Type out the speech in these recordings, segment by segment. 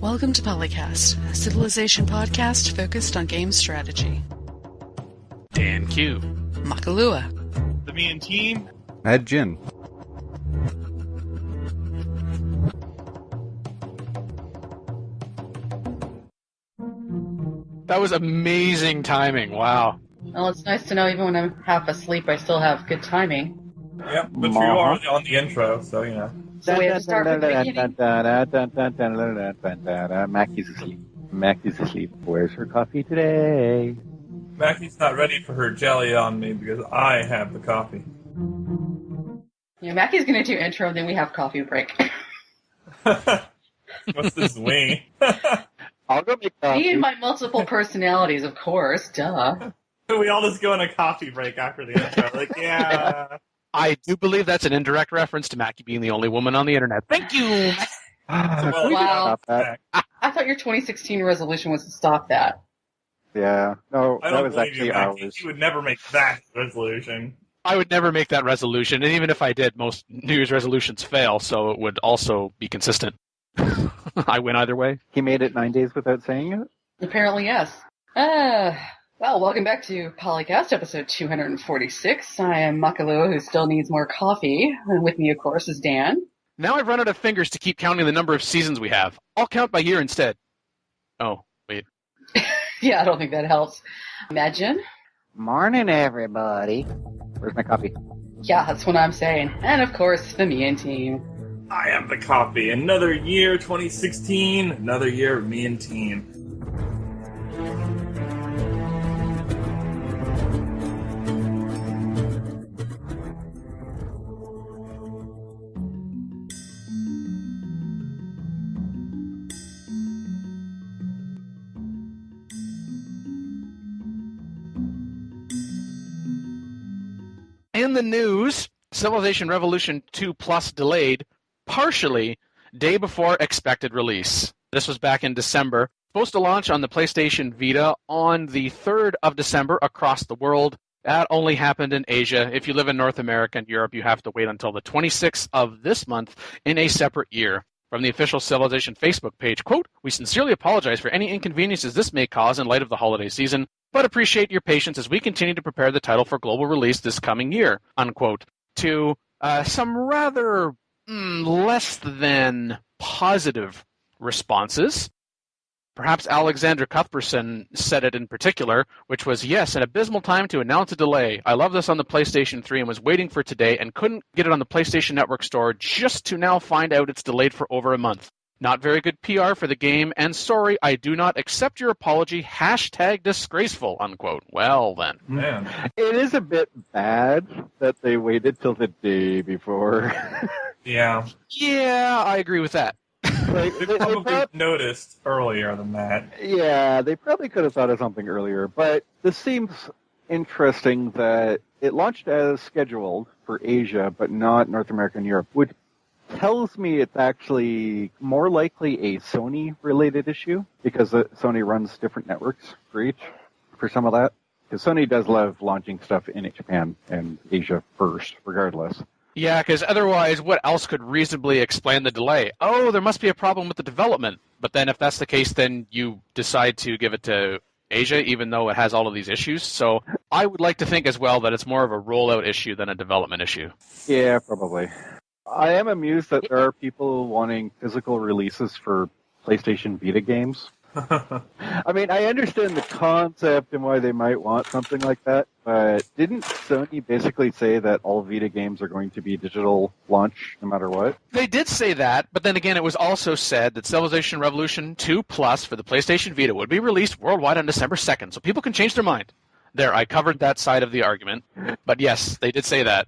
Welcome to PolyCast, a Civilization podcast focused on game strategy. Dan Q. Makalua. The Me and Team. Ed Jin. That was amazing timing. Wow. Well, it's nice to know even when I'm half asleep, I still have good timing. Yep, but you are on the intro, so you know. So we have to start from the beginning. Mackie's asleep. Mackie's asleep. Where's her coffee today? Mackie's not ready for her jelly on me because I have the coffee. Yeah, Mackie's going to do intro, then we have coffee break. What's this wing? I'll go make coffee. Me and my multiple personalities, of course. Duh. We all just go on a coffee break after the intro. Like, yeah. I do believe that's an indirect reference to Mackie being the only woman on the internet. Thank you! Wow. That. I thought your 2016 resolution was to stop that. Yeah. No, I that don't was believe actually you, Mackie. ours. You would never make that resolution. I would never make that resolution, and even if I did, most New Year's resolutions fail, so it would also be consistent. I win either way. He made it 9 days without saying it? Apparently, yes. Well, welcome back to PolyCast, episode 246. I am Makalua, who still needs more coffee. And with me, of course, is Dan. Now I've run out of fingers to keep counting the number of seasons we have. I'll count by year instead. Oh, wait. Yeah, I don't think that helps. Imagine. Morning, everybody. Where's my coffee? Yeah, that's what I'm saying. And, of course, the Me and Team. I am the coffee. Another year, 2016. Another year of Me and Team. In the news, Civilization Revolution 2 Plus delayed, partially, day before expected release. This was back in December. Supposed to launch on the PlayStation Vita on the 3rd of December across the world. That only happened in Asia. If you live in North America and Europe, you have to wait until the 26th of this month in a separate year. From the official Civilization Facebook page, quote, "We sincerely apologize for any inconveniences this may cause in light of the holiday season, but appreciate your patience as we continue to prepare the title for global release this coming year," unquote. To some rather less than positive responses. Perhaps Alexander Cuthbertson said it in particular, which was, "Yes, an abysmal time to announce a delay. I love this on the PlayStation 3 and was waiting for today and couldn't get it on the PlayStation Network store just to now find out it's delayed for over a month. Not very good PR for the game, and sorry, I do not accept your apology. Hashtag disgraceful," unquote. Well, then. Man. It is a bit bad that they waited till the day before. Yeah. Yeah, I agree with that. Like, They probably noticed earlier than that. Yeah, they probably could have thought of something earlier, but this seems interesting that it launched as scheduled for Asia, but not North America and Europe, which tells me it's actually more likely a Sony-related issue, because Sony runs different networks for each, for some of that. Because Sony does love launching stuff in Japan and Asia first, regardless. Yeah, because otherwise, what else could reasonably explain the delay? Oh, there must be a problem with the development. But then if that's the case, then you decide to give it to Asia, even though it has all of these issues. So I would like to think as well that it's more of a rollout issue than a development issue. Yeah, probably. I am amused that there are people wanting physical releases for PlayStation Vita games. I mean, I understand the concept and why they might want something like that, but didn't Sony basically say that all Vita games are going to be digital launch no matter what? They did say that, but then again, it was also said that Civilization Revolution 2 Plus for the PlayStation Vita would be released worldwide on December 2nd, so people can change their mind. There, I covered that side of the argument, but yes, they did say that.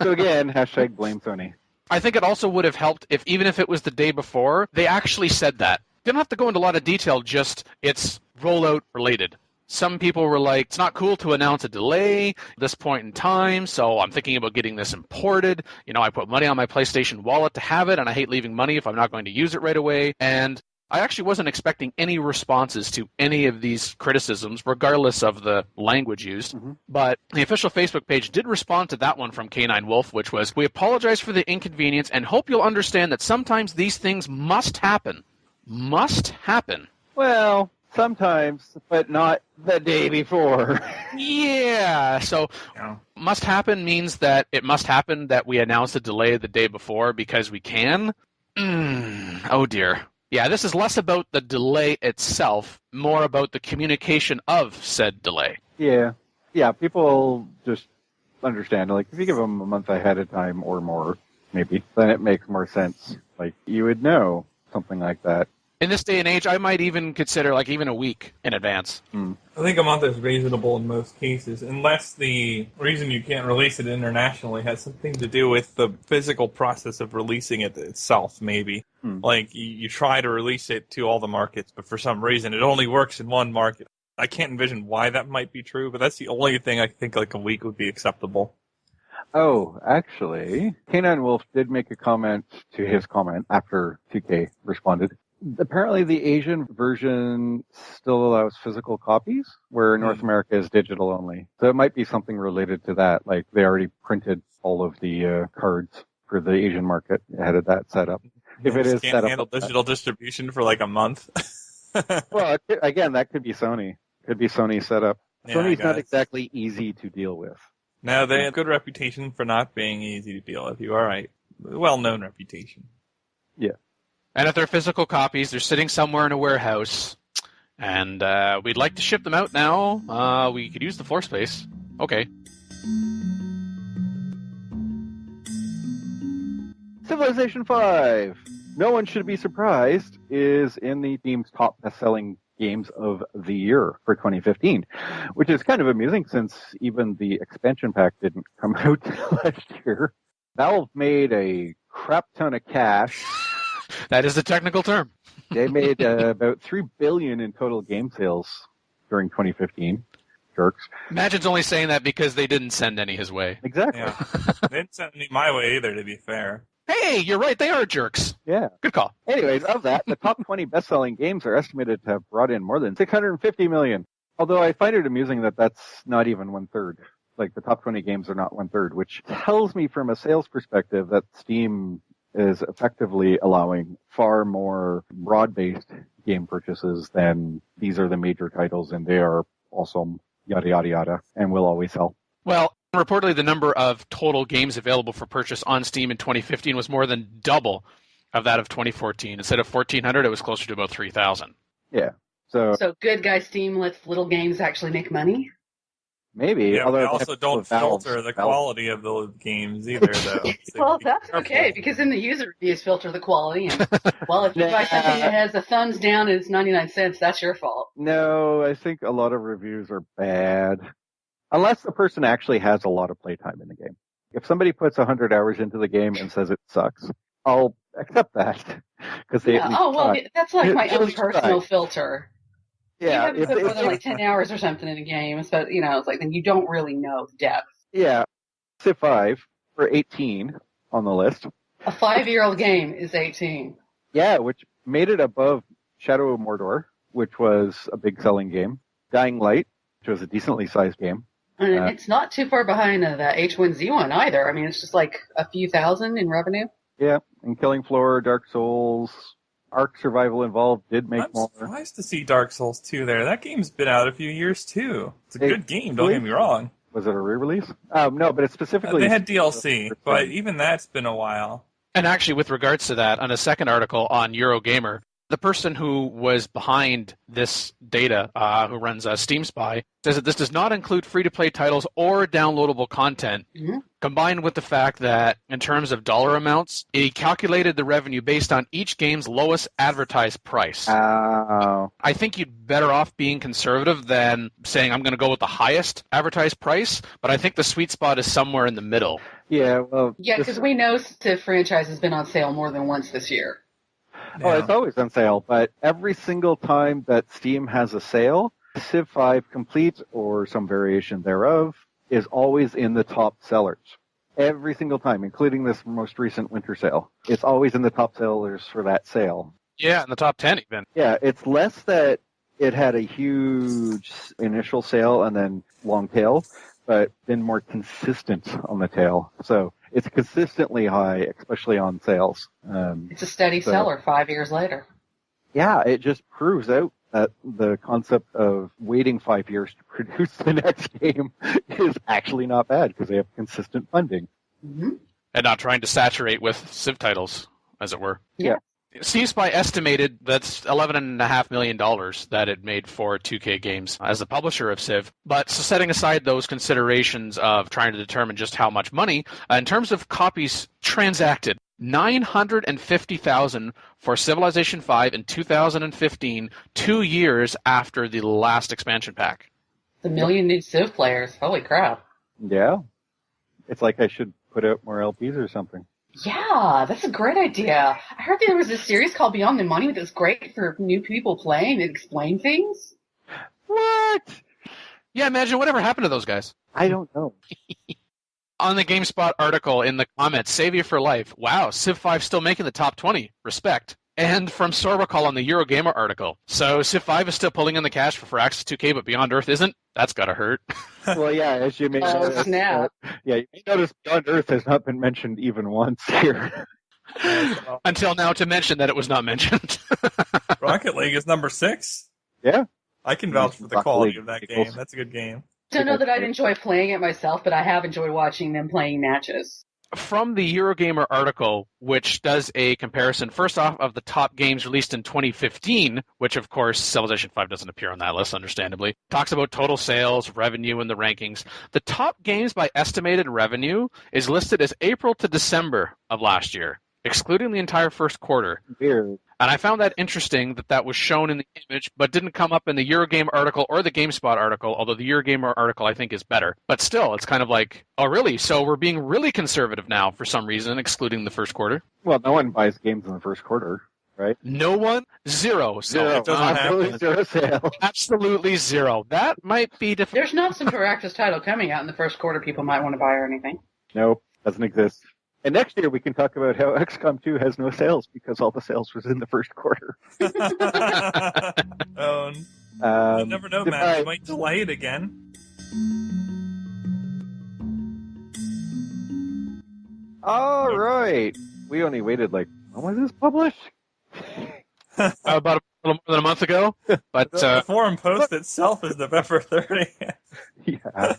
So again, hashtag blame Sony. I think it also would have helped if, even if it was the day before, they actually said that. They don't have to go into a lot of detail, just it's rollout related. Some people were like, it's not cool to announce a delay at this point in time, so I'm thinking about getting this imported. You know, I put money on my PlayStation wallet to have it, and I hate leaving money if I'm not going to use it right away. And I actually wasn't expecting any responses to any of these criticisms, regardless of the language used. Mm-hmm. But the official Facebook page did respond to that one from K9 Wolf, which was, "We apologize for the inconvenience and hope you'll understand that sometimes these things must happen. must happen. Well, sometimes, but not the day before. Yeah, so Yeah. must happen means that it must happen that we announce a delay the day before because we can? Oh dear. Yeah, this is less about the delay itself, more about the communication of said delay. Yeah. Yeah, people just understand. Like, if you give them a month ahead of time or more, maybe, then it makes more sense. Like, you would know something like that. In this day and age, I might even consider like even a week in advance. I think a month is reasonable in most cases, unless the reason you can't release it internationally has something to do with the physical process of releasing it itself, maybe. Like, you try to release it to all the markets, but for some reason it only works in one market. I can't envision why that might be true, but that's the only thing I think like a week would be acceptable. Oh, actually, K9 Wolf did make a comment to his comment after 2K responded. Apparently, the Asian version still allows physical copies, where North America is digital only. So it might be something related to that. Like, they already printed all of the cards for the Asian market ahead of that setup. If it is can't set up handle like digital distribution for like a month. well, again, that could be Sony. Could be Sony setup. Yeah, Sony's I not guess. exactly easy to deal with. No, they have a good reputation for not being easy to deal with. You are right. Well-known reputation. Yeah. And if they're physical copies, they're sitting somewhere in a warehouse, and we'd like to ship them out now. We could use the floor space. Okay. Civilization 5, no one should be surprised, is in the team's top best-selling games of the year for 2015, which is kind of amusing since even the expansion pack didn't come out last year. Valve made a crap ton of cash. That is the technical term. They made about $3 billion in total game sales during 2015. Jerks. Imagine's only saying that because they didn't send any his way. Exactly. Yeah. They didn't send any my way either, to be fair. Hey, you're right. They are jerks. Yeah. Good call. Anyways, of that, the top 20 best-selling games are estimated to have brought in more than $650 million. Although I find it amusing that that's not even one-third. Like, the top 20 games are not one-third, which tells me from a sales perspective that Steam is effectively allowing far more broad-based game purchases than these are the major titles and they are awesome, yada, yada, yada, and will always sell. Well, reportedly the number of total games available for purchase on Steam in 2015 was more than double of that of 2014. Instead of 1,400, it was closer to about 3,000. Yeah. So good guy Steam lets little games actually make money? maybe. Yeah, although they they also have don't Valve's- filter the Valve- quality of the games either, though. Well, that's okay, because in the user reviews filter the quality, and, well, if you buy something that has a thumbs down and it's 99 cents, that's your fault. No, I think a lot of reviews are bad. Unless the person actually has a lot of playtime in the game. If somebody puts 100 hours into the game and says it sucks, I'll accept that. Because they Yeah. Oh, well, that's like my It own was personal right. filter. yeah, You haven't put more than like 10 hours or something in a game, so, it's like, then you don't really know the depth. yeah. Civ 5 for 18 on the list. A 5-year-old game is 18. Yeah, which made it above Shadow of Mordor, which was a big selling game. Dying Light, which was a decently sized game. And it's not too far behind the H1Z1 either. I mean, it's just like a few thousand in revenue. Yeah, and Killing Floor, Dark Souls, Ark Survival Involved did make I'm more. surprised to see Dark Souls 2 there. That game's been out a few years, too. It's a good game, don't get me wrong. Was it a re-release? No, but it's specifically... They had DLC, but even that's been a while. And actually, with regards to that, on a second article on Eurogamer, the person who was behind this data, who runs Steam Spy, says that this does not include free-to-play titles or downloadable content, combined with the fact that, in terms of dollar amounts, he calculated the revenue based on each game's lowest advertised price. Oh. I think you'd better off being conservative than saying I'm going to go with the highest advertised price, but I think the sweet spot is somewhere in the middle. Yeah, well... Yeah, because we know Civ franchise has been on sale more than once this year. Oh, it's always on sale, but every single time that Steam has a sale, Civ 5 Complete, or some variation thereof, is always in the top sellers. Every single time, including this most recent winter sale. It's always in the top sellers for that sale. Yeah, in the top 10 even. Yeah, it's less that it had a huge initial sale and then long tail, but been more consistent on the tail. So it's consistently high, especially on sales. It's a steady seller 5 years later. Yeah, it just proves out that the concept of waiting 5 years to produce the next game is actually not bad because they have consistent funding. Mm-hmm. And not trying to saturate with Civ titles, as it were. Yeah. Steam Spy estimated that's $11.5 million that it made for 2K Games as the publisher of Civ. But so setting aside those considerations of trying to determine just how much money, in terms of copies transacted, 950,000 for Civilization V in 2015, 2 years after the last expansion pack. The million new Civ players. Holy crap. Yeah. It's like I should put out more LPs or something. Yeah, that's a great idea. I heard there was a series called Beyond the Money that was great for new people playing and explain things. What? Yeah, imagine whatever happened to those guys. I don't know. On the GameSpot article in the comments, save you for life. Wow, Civ 5 still making the top 20. Respect. And from Sorbacall on the Eurogamer article. So Civ 5 is still pulling in the cash for Firaxis 2K, but Beyond Earth isn't? That's gotta hurt. Well, yeah, as you may notice, snap. you may notice Beyond Earth has not been mentioned even once here. Until now to mention that it was not mentioned. Rocket League is number 6. Yeah. I can vouch for the Rocket quality League of that equals- game. That's a good game. Don't know that I'd enjoy playing it myself, but I have enjoyed watching them playing matches. From the Eurogamer article, which does a comparison, first off, of the top games released in 2015, which, of course, Civilization 5 doesn't appear on that list, understandably, talks about total sales, revenue, and the rankings. The top games by estimated revenue is listed as April to December of last year, excluding the entire first quarter. Weird. And I found that interesting that was shown in the image, but didn't come up in the Eurogame article or the GameSpot article, although the Eurogamer article I think is better. But still, it's kind of like, oh really? So we're being really conservative now for some reason, excluding the first quarter? Well, no one buys games in the first quarter, right? No one? Zero. So It doesn't happen. Zero sale. absolutely zero. That might be difficult. There's not some Firaxis title coming out in the first quarter people might want to buy or anything. Nope, doesn't exist. And next year we can talk about how XCOM 2 has no sales because all the sales was in the first quarter. Oh, you never know, man. goodbye. You might delay it again. All right. We only waited when was this published? About a little more than a month ago. But The forum post itself is November 30th. Yeah.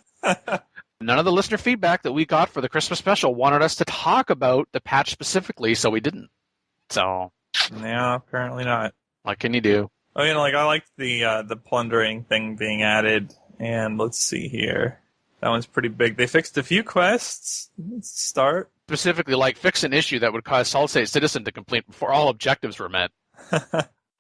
none of the listener feedback that we got for the Christmas special wanted us to talk about the patch specifically, so we didn't. So, No, apparently not. what can you do? Oh, I liked the plundering thing being added, and let's see here. That one's pretty big. They fixed a few quests. Let's start. Specifically, fix an issue that would cause Solid State Citizen to complete before all objectives were met.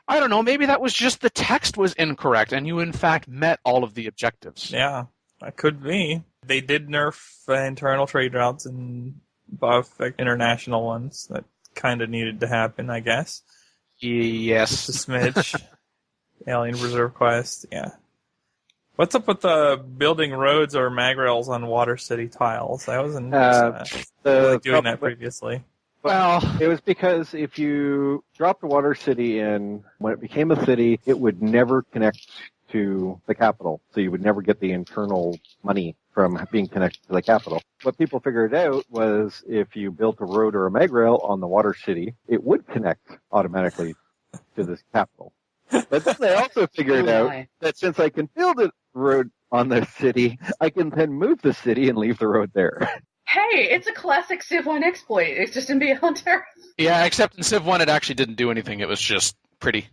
I don't know, maybe that was just the text was incorrect, and you in fact met all of the objectives. Yeah, that could be. They did nerf internal trade routes and buff international ones. That kind of needed to happen, I guess. Yes. Just a smidge. Alien Reserve Quest, yeah. What's up with the building roads or magrails on Water City tiles? I wasn't really doing that previously. Well, it was because if you dropped the Water City in, when it became a city, it would never connect to the capital. So you would never get the internal money from being connected to the capital. What people figured out was if you built a road or a magrail on the Water City, it would connect automatically to the capital. But then they also figured out that since I can build a road on the city, I can then move the city and leave the road there. Hey, it's a classic Civ 1 exploit. It's just in Beyond Earth. yeah, except in Civ 1 it actually didn't do anything. It was just pretty.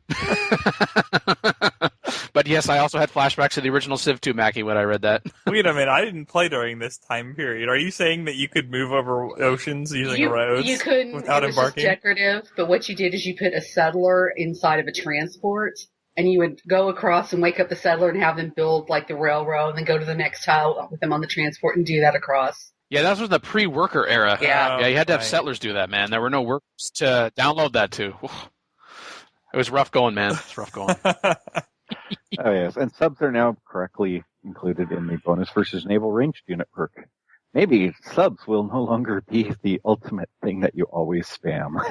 But yes, I also had flashbacks to the original Civ 2, Mackie, when I read that. Wait a minute, I didn't play during this time period. Are you saying that you could move over oceans using roads You couldn't. without it was embarking? just decorative, but what you did is you put a settler inside of a transport, and you would go across and wake up the settler and have them build the railroad, and then go to the next tile with them on the transport and do that across. Yeah, that was the pre-worker era. Yeah. Yeah, you had to have Right. settlers do that, man. There were no workers to download that to. It was rough going, man. It's rough going. Oh, yes. And subs are now correctly included in the bonus versus naval ranged unit perk. Maybe subs will no longer be the ultimate thing that you always spam.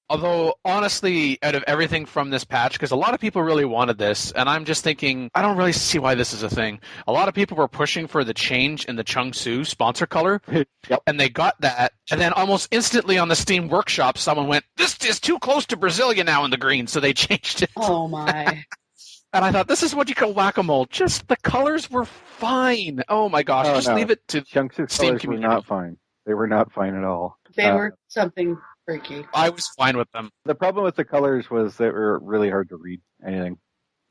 Although, honestly, out of everything from this patch, because a lot of people really wanted this, and I'm just thinking, I don't really see why this is a thing. A lot of people were pushing for the change in the Chungsu sponsor color, Yep. and they got that, and then almost instantly on the Steam Workshop, someone went, this is too close to Brazilian now in the green, so they changed it. Oh my. And I thought, this is what you call whack-a-mole. Just the colors were fine. Oh my gosh, just leave it to Chungsu Steam colors were community. not fine. They were not fine at all. They were something freaky. I was fine with them. The problem with the colors was they were really hard to read anything,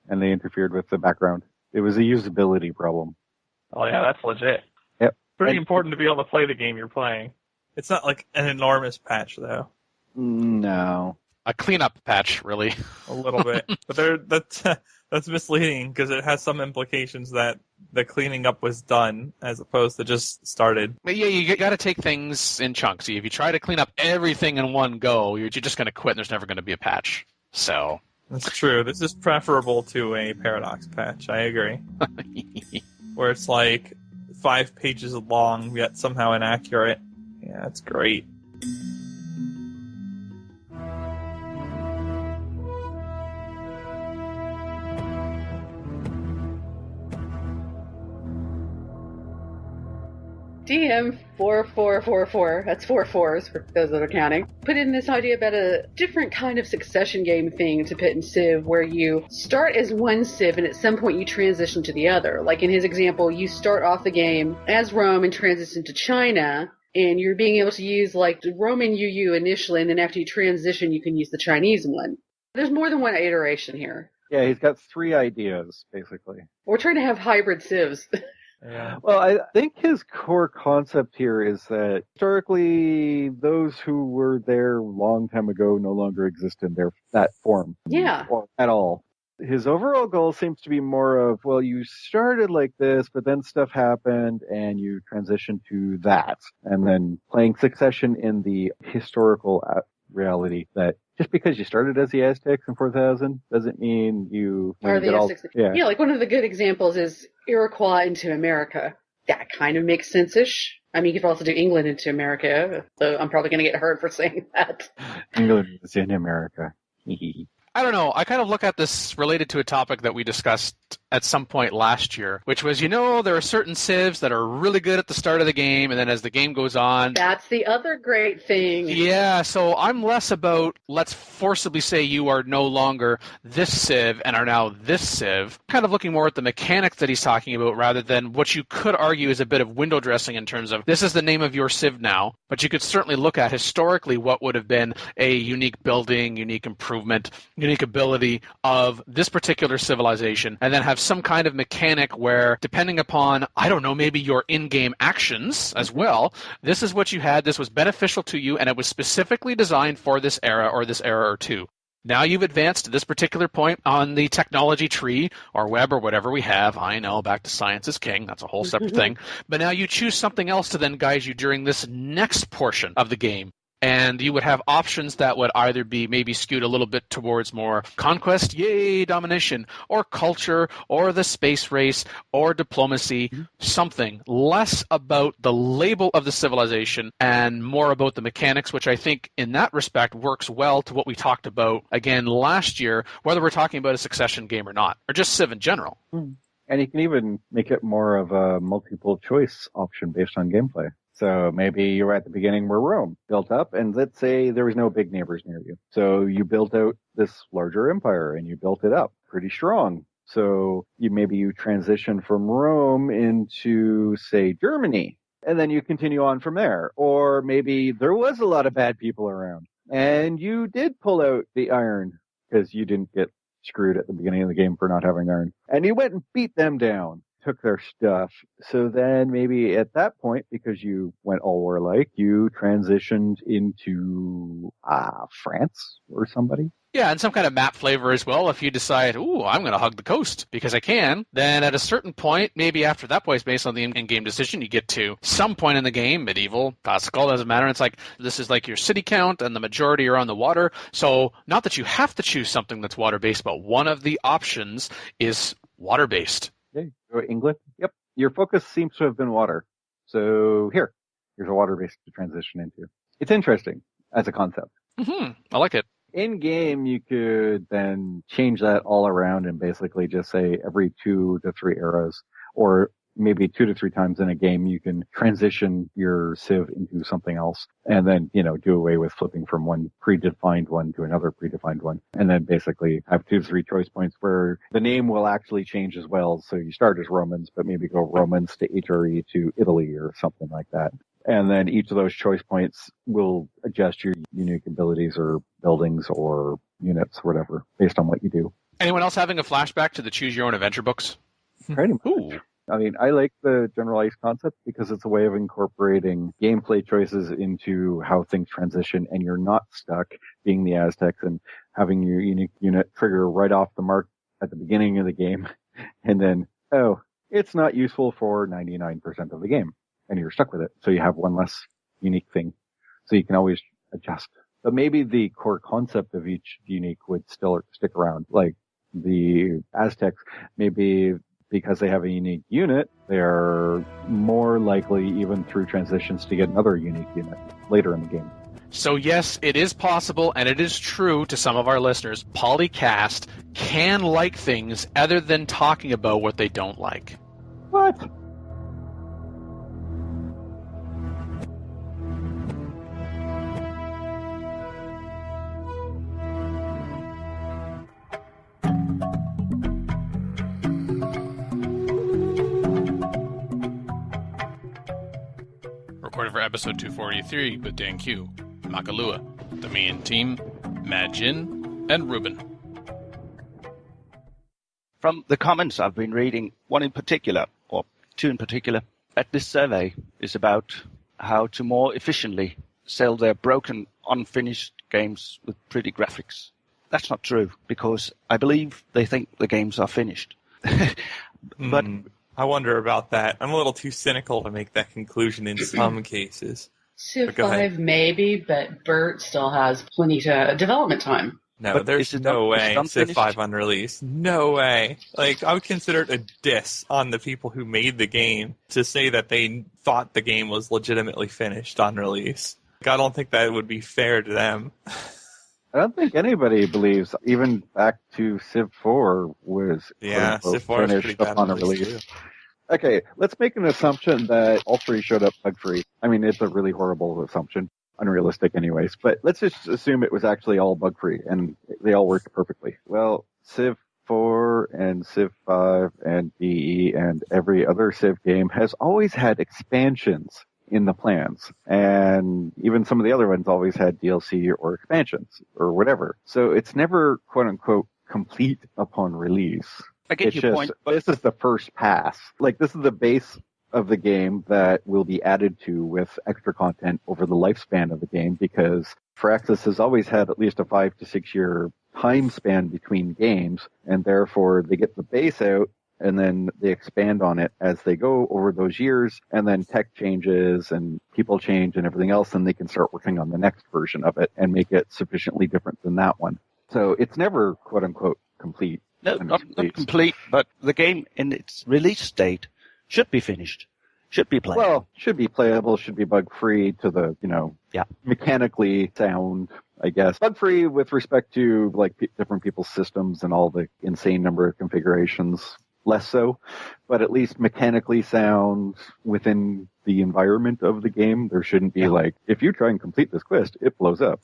and they interfered with the background. It was a usability problem. Oh yeah, that's legit. Yep. Pretty important to be able to play the game you're playing. It's not like an enormous patch, though. No. A cleanup patch, really. A little bit. But that's misleading, because it has some implications that the cleaning up was done, as opposed to just started. But yeah, you got to take things in chunks. If you try to clean up everything in one go, you're just going to quit, and there's never going to be a patch. So That's true. This is preferable to a Paradox patch, I agree. Where it's like 5 pages long, yet somehow inaccurate. Yeah, that's great. DM4444, that's 4 4s for those that are counting, put in this idea about a different kind of succession game thing to put in Civ, where you start as one Civ and at some point you transition to the other. Like in his example, you start off the game as Rome and transition to China, and you're being able to use like the Roman UU initially, and then after you transition you can use the Chinese one. There's more than one iteration here. Yeah, he's got 3 ideas, basically. We're trying to have hybrid Civs. Yeah. Well, I think his core concept here is that historically, those who were there a long time ago no longer exist in that form. Yeah. Or at all. His overall goal seems to be more of, well, you started like this, but then stuff happened and you transitioned to that. And then playing Succession in the historical reality that just because you started as the Aztecs in 4000 doesn't mean you Or the all, Aztecs. Yeah, like one of the good examples is Iroquois into America. That kind of makes sense-ish. I mean, you could also do England into America, so I'm probably going to get hurt for saying that. England is in America. I don't know. I kind of look at this related to a topic that we discussed at some point last year, which was, there are certain civs that are really good at the start of the game, and then as the game goes on... That's the other great thing. Yeah, so I'm less about, let's forcibly say you are no longer this civ and are now this civ. Kind of looking more at the mechanics that he's talking about rather than what you could argue is a bit of window dressing in terms of, this is the name of your civ now, but you could certainly look at historically what would have been a unique building, unique improvement, unique ability of this particular civilization, and then have some kind of mechanic where, depending upon, I don't know, maybe your in-game actions as well, this is what you had, this was beneficial to you, and it was specifically designed for this era or this era or two. Now you've advanced to this particular point on the technology tree or web or whatever we have. I know, back to science is king. That's a whole separate thing. But now you choose something else to then guide you during this next portion of the game. And you would have options that would either be maybe skewed a little bit towards more conquest, yay, domination, or culture, or the space race, or diplomacy, something less about the label of the civilization and more about the mechanics, which I think in that respect works well to what we talked about again last year, whether we're talking about a succession game or not, or just Civ in general. And you can even make it more of a multiple choice option based on gameplay. So maybe you were at the beginning where Rome built up, and let's say there was no big neighbors near you. So you built out this larger empire, and you built it up pretty strong. So you transition from Rome into, say, Germany, and then you continue on from there. Or maybe there was a lot of bad people around, and you did pull out the iron because you didn't get screwed at the beginning of the game for not having iron. And you went and beat them down. Took their stuff. So then maybe at that point, because you went all warlike, you transitioned into France or somebody. Yeah, and some kind of map flavor as well. If you decide, I'm going to hug the coast because I can, then at a certain point, maybe after that point, based on the in-game decision, you get to some point in the game, medieval, classical, doesn't matter. It's like, this is like your city count and the majority are on the water. So not that you have to choose something that's water-based, but one of the options is water-based. Okay, go to England. Yep. Your focus seems to have been water. So here's a water base to transition into. It's interesting as a concept. I like it. In game, you could then change that all around and basically just say every 2 to 3 eras, or maybe 2 to 3 times in a game, you can transition your Civ into something else, and then, do away with flipping from one predefined one to another predefined one, and then basically have 2 to 3 choice points where the name will actually change as well. So you start as Romans, but maybe go Romans to HRE to Italy or something like that. And then each of those choice points will adjust your unique abilities or buildings or units, or whatever, based on what you do. Anyone else having a flashback to the Choose Your Own Adventure books? Pretty much. Ooh. I mean, I like the generalized concept because it's a way of incorporating gameplay choices into how things transition, and you're not stuck being the Aztecs and having your unique unit trigger right off the mark at the beginning of the game, and then, it's not useful for 99% of the game, and you're stuck with it. So you have one less unique thing. So you can always adjust. But maybe the core concept of each unique would still stick around. Like the Aztecs, maybe because they have a unique unit, they're more likely, even through transitions, to get another unique unit later in the game. So yes, it is possible, and it is true to some of our listeners, PolyCast can like things other than talking about what they don't like. What? Recorded for episode 243 with Dan Q, Makalua, the main team, Majin, and Ruben. From the comments I've been reading, one in particular, or 2 in particular, that this survey is about how to more efficiently sell their broken, unfinished games with pretty graphics. That's not true, because I believe they think the games are finished. But I wonder about that. I'm a little too cynical to make that conclusion in some cases. Civ 5 maybe, but Bert still has plenty to development time. No, but there's no way Civ 5 unreleased. No way. Like, I would consider it a diss on the people who made the game to say that they thought the game was legitimately finished on release. Like, I don't think that would be fair to them. I don't think anybody believes, even back to Civ 4 was Civ 4 is finished pretty bad upon a release. Okay, let's make an assumption that all 3 showed up bug-free. I mean, it's a really horrible assumption. Unrealistic anyways, but let's just assume it was actually all bug-free and they all worked perfectly. Well, Civ 4 and Civ 5 and DE and every other Civ game has always had expansions in the plans, and even some of the other ones always had DLC or expansions or whatever. So it's never, quote-unquote, complete upon release. I get your point. But this is the first pass. Like, this is the base of the game that will be added to with extra content over the lifespan of the game, because Firaxis has always had at least a 5 to 6 year time span between games, and therefore they get the base out and then they expand on it as they go over those years, and then tech changes and people change and everything else, and they can start working on the next version of it and make it sufficiently different than that one. So it's never, quote unquote, complete. No, not complete, but the game in its release date should be finished, should be playable. Well, should be playable, should be bug-free to the, mechanically sound, I guess. Bug-free with respect to, like, different people's systems and all the insane number of configurations, less so. But at least mechanically sound within the environment of the game. There shouldn't be, if you try and complete this quest, it blows up.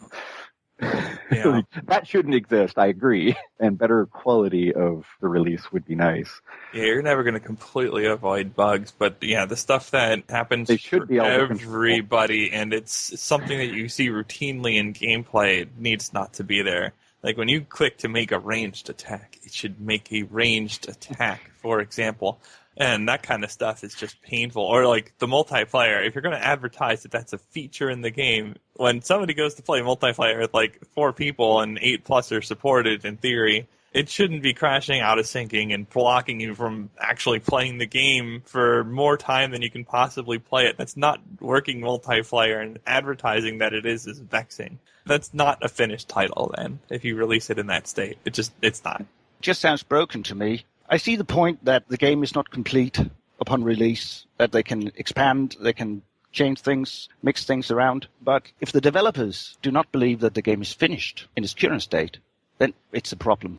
Yeah. That shouldn't exist, I agree. And better quality of the release would be nice. Yeah, you're never going to completely avoid bugs, but the stuff that happens for everybody, and it's something that you see routinely in gameplay, needs not to be there. Like, when you click to make a ranged attack, it should make a ranged attack, for example. And that kind of stuff is just painful. Or, like, the multiplayer. If you're going to advertise that that's a feature in the game, when somebody goes to play multiplayer with, 4 people and 8+ are supported in theory, it shouldn't be crashing out of syncing and blocking you from actually playing the game for more time than you can possibly play it. That's not working multiplayer, and advertising that it is vexing. That's not a finished title, then, if you release it in that state. It's not. It just sounds broken to me. I see the point that the game is not complete upon release, that they can expand, they can change things, mix things around. But if the developers do not believe that the game is finished in its current state, then it's a problem.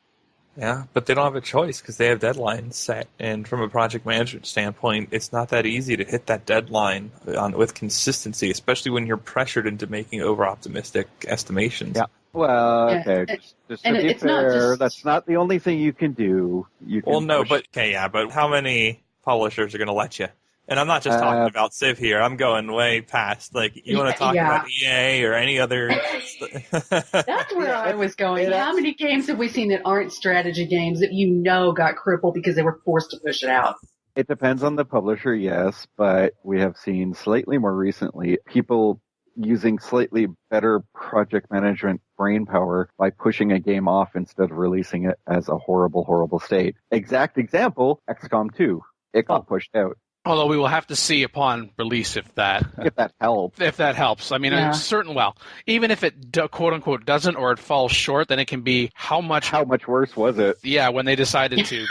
Yeah, but they don't have a choice because they have deadlines set. And from a project management standpoint, it's not that easy to hit that deadline with consistency, especially when you're pressured into making over-optimistic estimations. Yeah. Well, okay. Just to be fair, that's not the only thing you can do. But how many publishers are going to let you? And I'm not just talking about Civ here. I'm going way past. Like, you want to talk about EA or any other... That's where I was going. How many games have we seen that aren't strategy games that got crippled because they were forced to push it out? It depends on the publisher, yes, but we have seen slightly more recently people using slightly better project management brainpower by pushing a game off instead of releasing it as a horrible, horrible state. Exact example, XCOM 2. It got pushed out. Although we will have to see upon release if that helps. If that helps. I mean, even if it quote unquote doesn't or it falls short, then it can be how much worse was it? Yeah, when they decided to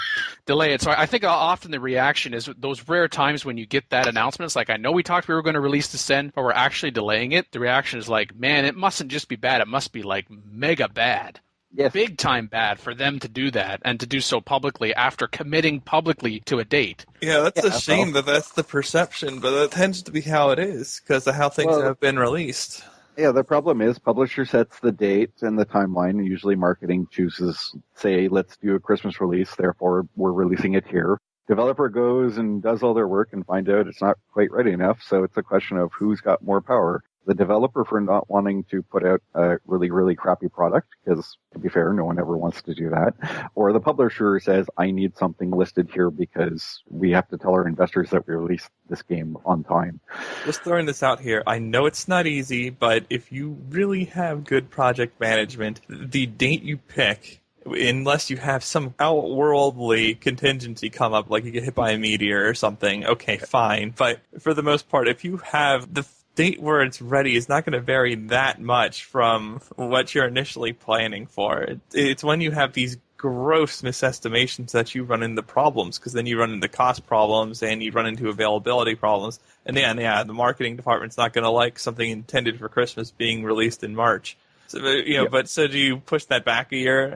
delay it. So I think often the reaction is those rare times when you get that announcement. It's like, I know we were going to release Descend, but we're actually delaying it. The reaction is like, man, it mustn't just be bad. It must be like mega bad. Yes. Big time bad for them to do that and to do so publicly after committing publicly to a date. Yeah, that's a shame that that's the perception, but that tends to be how it is because of how things have been released. Yeah, the problem is publisher sets the date and the timeline. Usually marketing chooses, say, let's do a Christmas release, therefore we're releasing it here. Developer goes and does all their work and finds out it's not quite ready enough, so it's a question of who's got more power. The developer for not wanting to put out a really, really crappy product, because to be fair, no one ever wants to do that. Or the publisher says, I need something listed here because we have to tell our investors that we released this game on time. Just throwing this out here, I know it's not easy, but if you really have good project management, the date you pick, unless you have some outworldly contingency come up, like you get hit by a meteor or something, okay, fine. But for the most part, if you have the date where it's ready is not going to vary that much from what you're initially planning for. It's when you have these gross misestimations that you run into problems, because then you run into cost problems and you run into availability problems. And the marketing department's not going to like something intended for Christmas being released in March. So, But so do you push that back a year?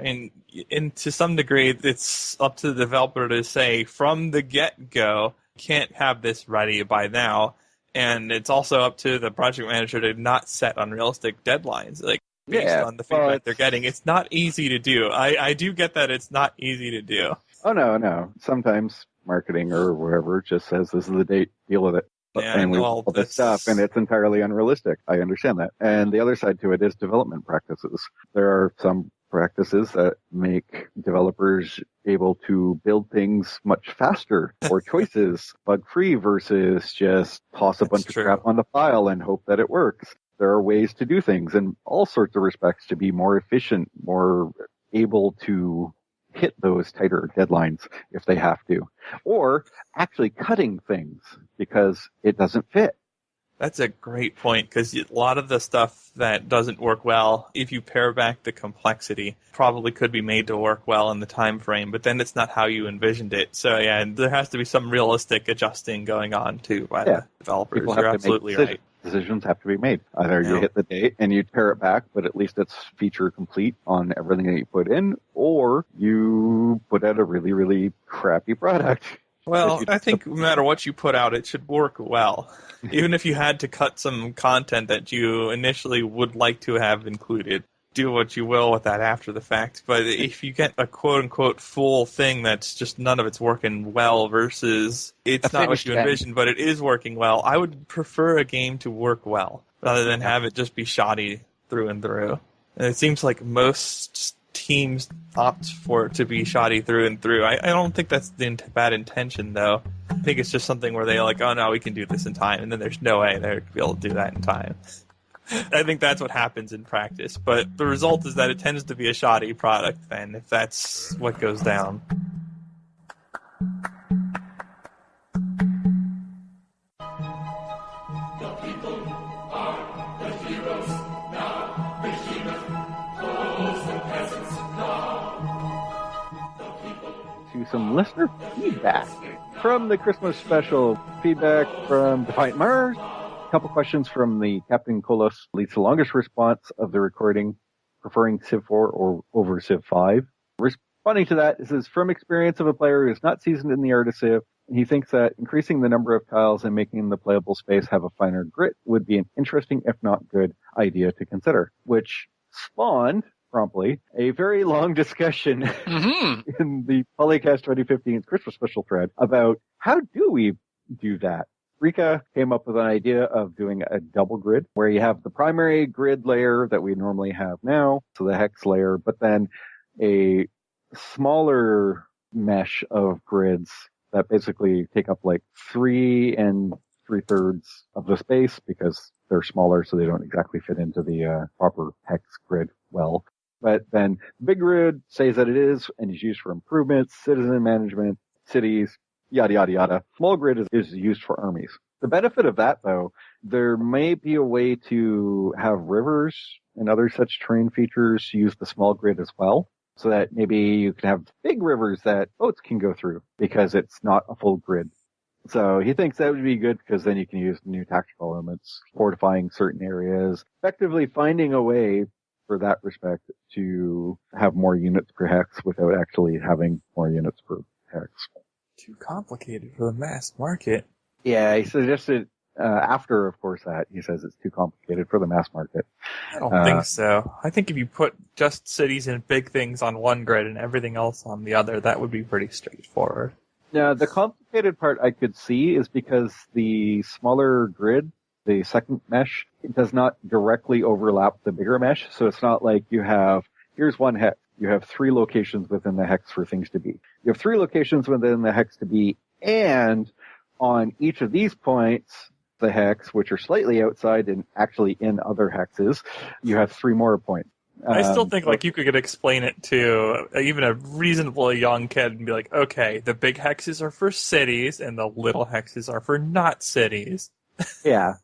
And to some degree, it's up to the developer to say from the get-go, can't have this ready by now. And it's also up to the project manager to not set unrealistic deadlines, based on the feedback they're getting. It's not easy to do. I do get that it's not easy to do. Oh, no. Sometimes marketing or wherever just says this is the date, deal with it. And we all this stuff, and it's entirely unrealistic. I understand that. And the other side to it is development practices. There are some practices that make developers able to build things much faster, or choices bug-free versus just toss a bunch of crap on the file and hope that it works. There are ways to do things in all sorts of respects to be more efficient, more able to hit those tighter deadlines if they have to, or actually cutting things because it doesn't fit. That's a great point, because a lot of the stuff that doesn't work well, if you pare back the complexity, probably could be made to work well in the time frame, but then it's not how you envisioned it. So, there has to be some realistic adjusting going on, too, by the developers. You're absolutely right. Decisions have to be made. Either you hit the date and you pare it back, but at least it's feature complete on everything that you put in, or you put out a really, really crappy product. Well, I think no matter what you put out, it should work well. Even if you had to cut some content that you initially would like to have included, do what you will with that after the fact. But if you get a quote-unquote full thing that's just none of it's working well versus it's not what you envisioned, but it is working well, I would prefer a game to work well rather than have it just be shoddy through and through. And it seems like most teams opt for it to be shoddy through and through. I don't think that's the bad intention, though. I think it's just something where they're like, oh no, we can do this in time, and then there's no way they're going to be able to do that in time. I think that's what happens in practice, but the result is that it tends to be a shoddy product then, if that's what goes down. Some listener feedback from the Christmas special. Feedback from Defiant Mars, couple questions from the Captain Kolos leads the longest response of the recording, preferring Civ 4 or over Civ 5. Responding to that, it says, from experience of a player who is not seasoned in the art of Civ, he thinks that increasing the number of tiles and making the playable space have a finer grit would be an interesting, if not good, idea to consider, which spawned, promptly, a very long discussion in the PolyCast 2015 Christmas special thread about how do we do that. Rika came up with an idea of doing a double grid where you have the primary grid layer that we normally have now, so the hex layer, but then a smaller mesh of grids that basically take up like 3 3/3 of the space because they're smaller, so they don't exactly fit into the proper hex grid well. But then big grid says that it is and is used for improvements, citizen management, cities, yada, yada, yada. Small grid is used for armies. The benefit of that, though, there may be a way to have rivers and other such terrain features use the small grid as well, so that maybe you can have big rivers that boats can go through because it's not a full grid. So he thinks that would be good because then you can use new tactical elements, fortifying certain areas, effectively finding a way for that respect to have more units per hex without actually having more units per hex. Too complicated for the mass market. Yeah, he suggested after, of course, that he says it's too complicated for the mass market. I don't think so. I think if you put just cities and big things on one grid and everything else on the other, that would be pretty straightforward. Now, the complicated part I could see is because the smaller grid, the second mesh, it does not directly overlap the bigger mesh. So it's not like you have, here's one hex. You have 3 locations within the hex for things to be. You have 3 locations within the hex to be, and on each of these points, the hex, which are slightly outside and actually in other hexes, you have 3 more points. I still think like you could explain it to even a reasonably young kid and be like, okay, the big hexes are for cities and the little hexes are for not cities. Yeah.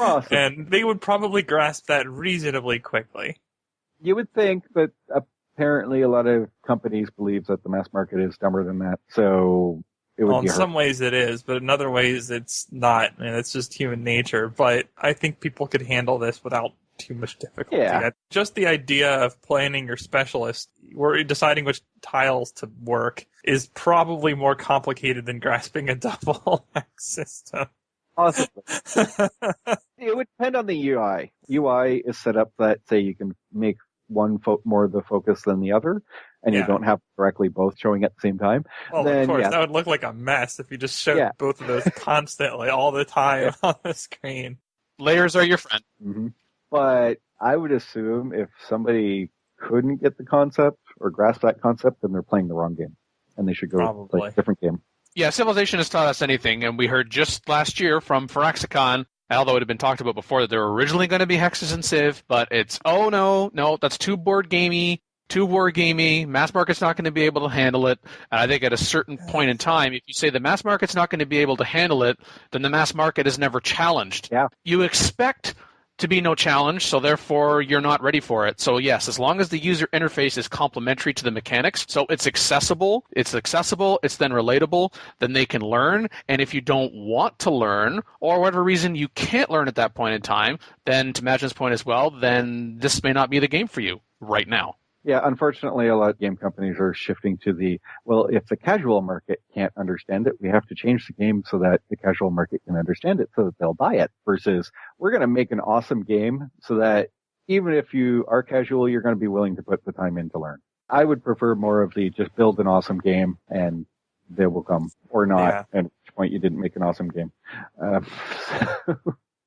Awesome. And they would probably grasp that reasonably quickly. You would think, but apparently a lot of companies believe that the mass market is dumber than that, so it would be in some ways it is, but in other ways it's not, and it's just human nature. But I think people could handle this without too much difficulty. Yeah. Just the idea of planning your specialist, or deciding which tiles to work, is probably more complicated than grasping a double hex system. Possibly. It would depend on the UI. UI is set up that, say, you can make one more the focus than the other, and you don't have directly both showing at the same time. Well, then, of course, that would look like a mess if you just showed both of those constantly, all the time on the screen. Layers are your friend. Mm-hmm. But I would assume if somebody couldn't get the concept or grasp that concept, then they're playing the wrong game, and they should go play a different game. Yeah, Civilization has taught us anything, and we heard just last year from Firaxicon, although it had been talked about before, that there were originally going to be hexes in Civ, but it's, oh no, that's too board gamey, too war gamey, mass market's not going to be able to handle it, and I think at a certain point in time, if you say the mass market's not going to be able to handle it, then the mass market is never challenged. Yeah. You expect to be no challenge, so therefore you're not ready for it. So yes, as long as the user interface is complementary to the mechanics, so it's accessible, it's then relatable, then they can learn. And if you don't want to learn, or whatever reason you can't learn at that point in time, then to Magin's point as well, then this may not be the game for you right now. Yeah, unfortunately, a lot of game companies are shifting to if the casual market can't understand it, we have to change the game so that the casual market can understand it so that they'll buy it, versus we're going to make an awesome game so that even if you are casual, you're going to be willing to put the time in to learn. I would prefer more of the just build an awesome game and they will come, or not, at which point you didn't make an awesome game.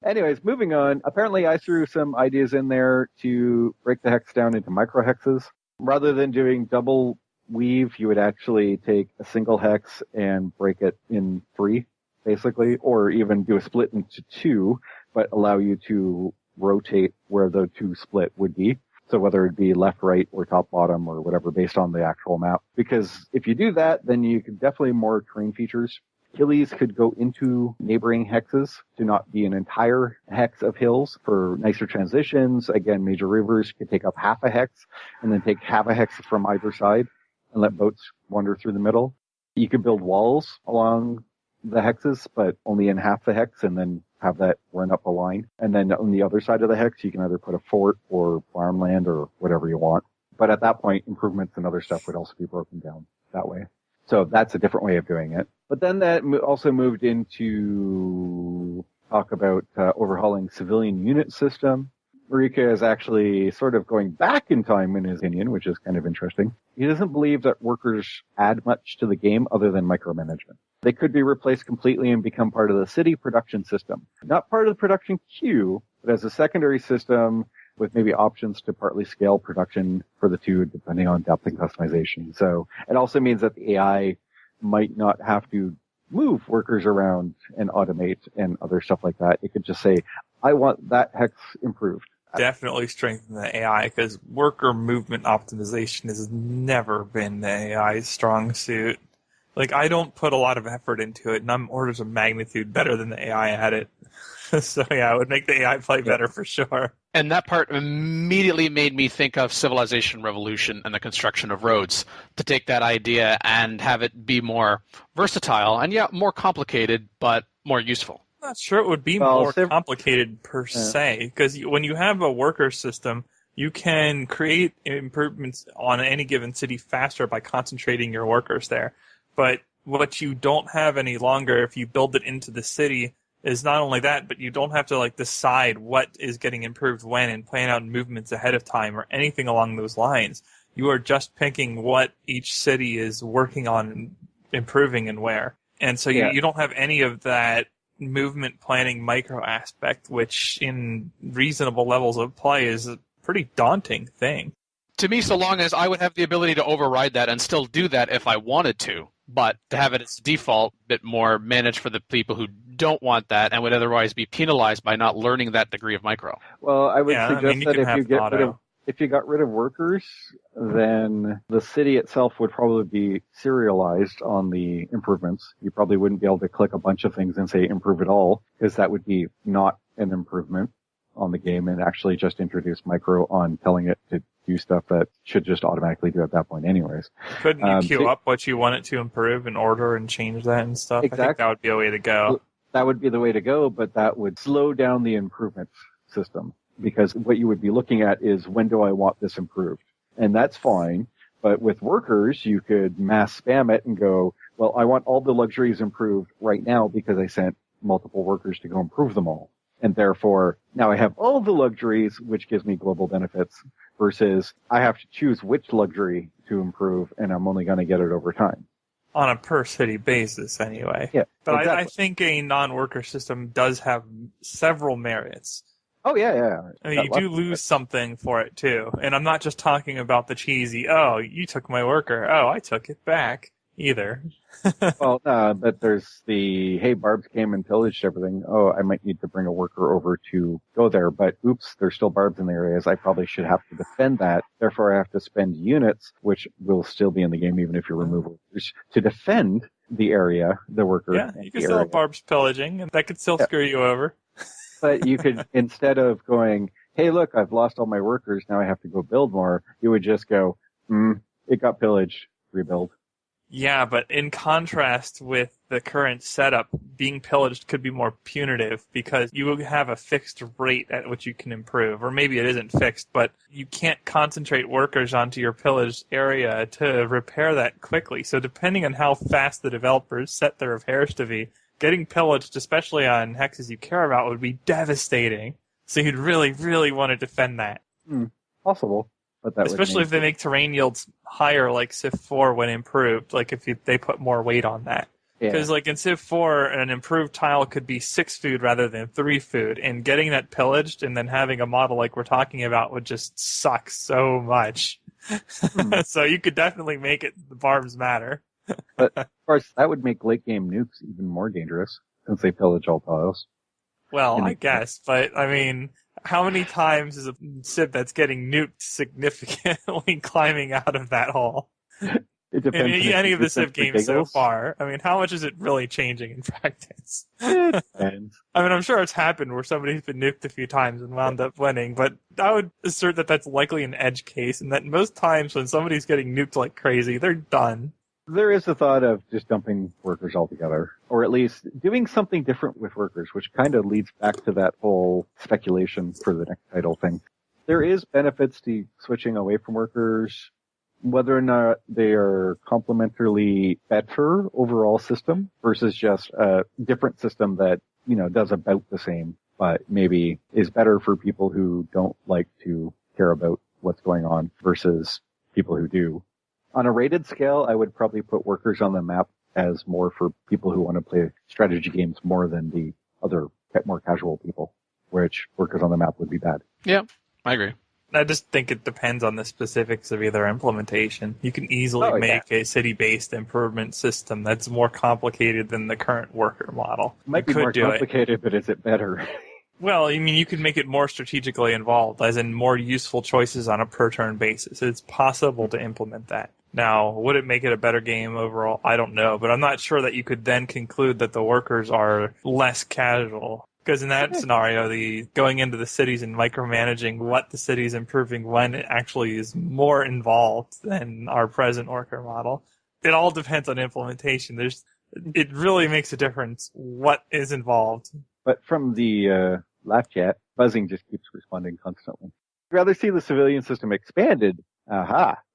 Anyways, moving on. Apparently, I threw some ideas in there to break the hex down into microhexes. Rather than doing double weave, you would actually take a single hex and break it in 3, basically, or even do a split into 2, but allow you to rotate where the 2 split would be. So whether it be left, right, or top, bottom, or whatever, based on the actual map. Because if you do that, then you can definitely more terrain features. Hillies could go into neighboring hexes to not be an entire hex of hills for nicer transitions. Again, major rivers could take up half a hex and then take half a hex from either side and let boats wander through the middle. You could build walls along the hexes, but only in half the hex, and then have that run up a line. And then on the other side of the hex, you can either put a fort or farmland or whatever you want. But at that point, improvements and other stuff would also be broken down that way. So that's a different way of doing it. But then that also moved into talk about overhauling civilian unit system. Marika is actually sort of going back in time in his opinion, which is kind of interesting. He doesn't believe that workers add much to the game other than micromanagement. They could be replaced completely and become part of the city production system. Not part of the production queue, but as a secondary system with maybe options to partly scale production for the two depending on depth and customization. So it also means that the AI might not have to move workers around and automate and other stuff like that. It could just say, I want that hex improved. Definitely strengthen the AI, because worker movement optimization has never been the AI's strong suit. Like, I don't put a lot of effort into it, and I'm orders of magnitude better than the AI at it. So yeah, it would make the AI play better for sure. And that part immediately made me think of Civilization Revolution and the construction of roads, to take that idea and have it be more versatile and, more complicated, but more useful. I'm not sure it would be more complicated per se, because when you have a worker system, you can create improvements on any given city faster by concentrating your workers there. But what you don't have any longer, if you build it into the city, is not only that, but you don't have to decide what is getting improved when and plan out movements ahead of time or anything along those lines. You are just picking what each city is working on and improving and where. And so you don't have any of that movement planning micro aspect, which in reasonable levels of play is a pretty daunting thing. To me, so long as I would have the ability to override that and still do that if I wanted to, but to have it as default, a bit more managed for the people who don't want that and would otherwise be penalized by not learning that degree of micro. Well, I would suggest that if you got rid of workers, then the city itself would probably be serialized on the improvements. You probably wouldn't be able to click a bunch of things and say improve it all, because that would be not an improvement on the game and actually just introduce micro on telling it to do stuff that should just automatically do at that point anyways. Couldn't you queue up what you want it to improve in order and change that and stuff? Exactly. I think that would be a way to go. That would be the way to go, but that would slow down the improvement system. Because what you would be looking at is, when do I want this improved? And that's fine. But with workers, you could mass spam it and go, well, I want all the luxuries improved right now because I sent multiple workers to go improve them all. And therefore, now I have all the luxuries, which gives me global benefits, versus I have to choose which luxury to improve, and I'm only going to get it over time. On a per-city basis, anyway. Yeah, but exactly. I think a non-worker system does have several merits. Oh, yeah. I mean, you do lose something for it, too. And I'm not just talking about the cheesy, oh, you took my worker, oh, I took it back, either. Well, but there's the, hey, Barbs came and pillaged everything. Oh, I might need to bring a worker over to go there, but oops, there's still Barbs in the areas. I probably should have to defend that. Therefore, I have to spend units, which will still be in the game even if you remove workers, to defend the area, the worker. Yeah, you can still have Barbs pillaging, and that could still screw you over. But you could, instead of going, hey, look, I've lost all my workers, now I have to go build more, you would just go, it got pillaged, rebuild. Yeah, but in contrast with the current setup, being pillaged could be more punitive because you have a fixed rate at which you can improve. Or maybe it isn't fixed, but you can't concentrate workers onto your pillaged area to repair that quickly. So depending on how fast the developers set their repairs to be, getting pillaged, especially on hexes you care about, would be devastating. So you'd really, really want to defend that. Possible. But that especially if they make terrain yields higher, like Civ 4 when improved, like if they put more weight on that. Because like in Civ 4, an improved tile could be 6 food rather than 3 food, and getting that pillaged and then having a model like we're talking about would just suck so much. So you could definitely make it the Barbs matter. But of course, that would make late game nukes even more dangerous since they pillage all tiles. Well, I guess, but I mean, how many times is a Civ that's getting nuked significantly climbing out of that hole? It depends. In any of the Civ games so far, I mean, how much is it really changing in practice? It depends. I mean, I'm sure it's happened where somebody's been nuked a few times and wound up winning, but I would assert that that's likely an edge case, and that most times when somebody's getting nuked like crazy, they're done. There is the thought of just dumping workers altogether, or at least doing something different with workers, which kind of leads back to that whole speculation for the next title thing. There is benefits to switching away from workers, whether or not they are complementarily better overall system versus just a different system that, does about the same, but maybe is better for people who don't like to care about what's going on versus people who do. On a rated scale, I would probably put workers on the map as more for people who want to play strategy games more than the other more casual people, which workers on the map would be bad. Yeah, I agree. I just think it depends on the specifics of either implementation. You can easily make a city-based improvement system that's more complicated than the current worker model. It might be more complicated, but is it better? Well, I mean, you could make it more strategically involved, as in more useful choices on a per-turn basis. It's possible to implement that. Now, would it make it a better game overall? I don't know, but I'm not sure that you could then conclude that the workers are less casual. Because in that scenario, the going into the cities and micromanaging what the city is improving when it actually is more involved than our present worker model. It all depends on implementation. It really makes a difference what is involved. But from the laugh chat, buzzing just keeps responding constantly. I'd rather see the civilian system expanded.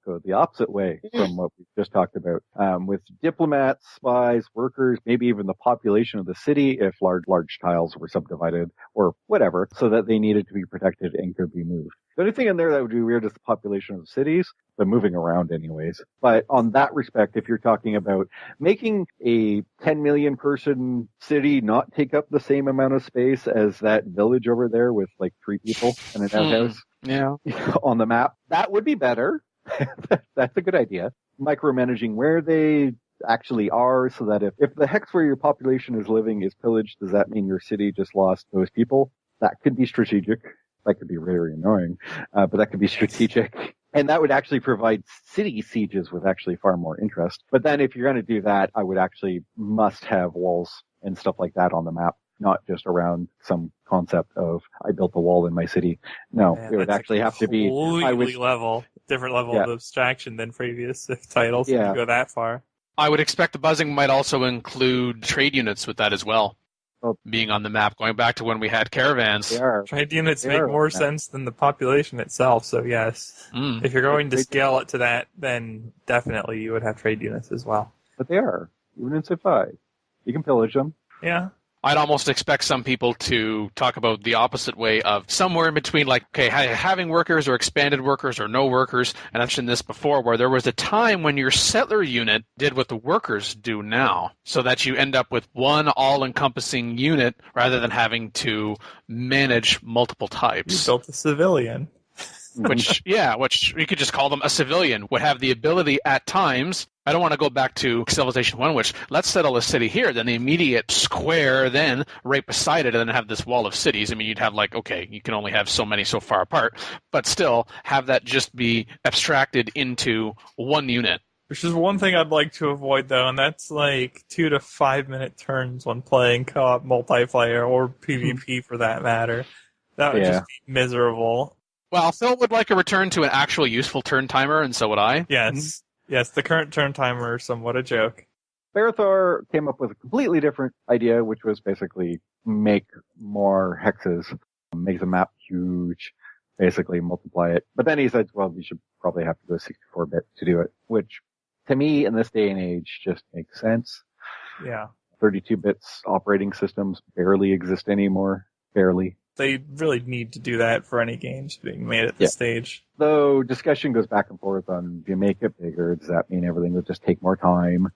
Go the opposite way from what we just talked about. With diplomats, spies, workers, maybe even the population of the city if large tiles were subdivided or whatever, so that they needed to be protected and could be moved. The only thing in there that would be weird is the population of cities, but moving around anyways. But on that respect, if you're talking about making a 10 million person city not take up the same amount of space as that village over there with like 3 people and an outhouse on the map, that would be better. That's a good idea. Micromanaging where they actually are so that if the hex where your population is living is pillaged, does that mean your city just lost those people? That could be strategic. That could be very annoying, but that could be strategic. And that would actually provide city sieges with actually far more interest. But then if you're going to do that, I would actually must have walls and stuff like that on the map, not just around some concept of I built a wall in my city. No, it would actually have to be different level of abstraction than previous titles if you go that far. I would expect the buzzing might also include trade units with that as well. Being on the map, going back to when we had caravans. Trade units make more sense than the population itself, so yes. If you're going to scale it to that, then definitely you would have trade units as well. But they are, even in Civ 5. You can pillage them. Yeah. I'd almost expect some people to talk about the opposite way of somewhere in between, like, okay, having workers or expanded workers or no workers. And I've mentioned this before, where there was a time when your settler unit did what the workers do now, so that you end up with one all-encompassing unit rather than having to manage multiple types. You built a civilian. Which you could just call them a civilian, would have the ability at times. I don't want to go back to Civilization 1, which let's settle a city here, then the immediate square then right beside it, and then have this wall of cities. I mean, you'd have you can only have so many so far apart, but still have that just be abstracted into one unit. Which is one thing I'd like to avoid, though, and that's 2 to 5 minute turns when playing co-op multiplayer or PvP for that matter. That would just be miserable. Well, Phil would like a return to an actual useful turn timer, and so would I. Yes. Yes, the current turn timer is somewhat a joke. Barathor came up with a completely different idea, which was basically make more hexes, make the map huge, basically multiply it. But then he said, well, you should probably have to go 64-bit to do it, which to me in this day and age just makes sense. Yeah. 32 bits operating systems barely exist anymore. Barely. They really need to do that for any games being made at this stage. Though discussion goes back and forth on, if you make it bigger, does that mean everything will just take more time